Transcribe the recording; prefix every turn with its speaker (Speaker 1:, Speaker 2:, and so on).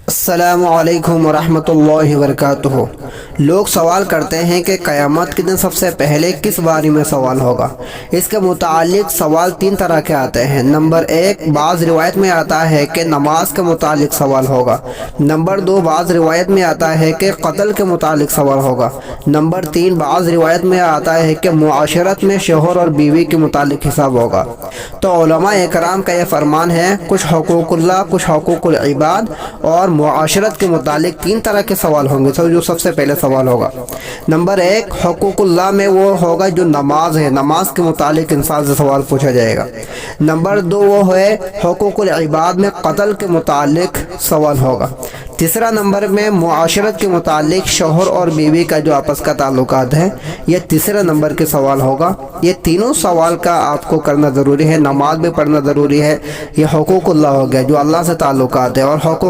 Speaker 1: अस्सलामुअलैकुम वरहमतुल्लाहि वबरकातुहू। लोग सवाल करते हैं कि क़यामत के दिन सबसे पहले किस बारे में सवाल होगा। इसके मुतालिक सवाल तीन तरह के आते हैं। नंबर एक, बाज़ रिवायत में आता है कि नमाज के मुतालिक सवाल होगा। नंबर दो, बाज़ रिवायत में आता है कि क़त्ल के मुतालिक सवाल होगा। नंबर तीन, बाज़ रिवायत में आता है कि मुआशरत में शोहर और बीवी के मुतालिक हिसाब होगा। तो उलमा इकराम का यह फरमान है, कुछ हुकूकुल्लाह, कुछ हुकूकुल इबाद और मुआशरत के मुतालिक तीन तरह के सवाल होंगे। तो जो सबसे पहले सवाल होगा, नंबर एक, हुकूकुल्लाह में वो होगा जो नमाज है, नमाज के मुतालिक इंसान से सवाल पूछा जाएगा। नंबर दो वो है हुकूकुल इबाद में क़त्ल के मुतालिक सवाल होगा। तीसरा नंबर में मुआशरत के मुतालिक शोहर और बीवी का जो आपस का ताल्लुकात है, यह तीसरा नंबर के सवाल होगा। ये तीनों सवाल का आपको करना ज़रूरी है। नमाज भी पढ़ना ज़रूरी है। यह हुकूकुल्लाह हो गया जो अल्लाह से ताल्लुकात है, और हुकूक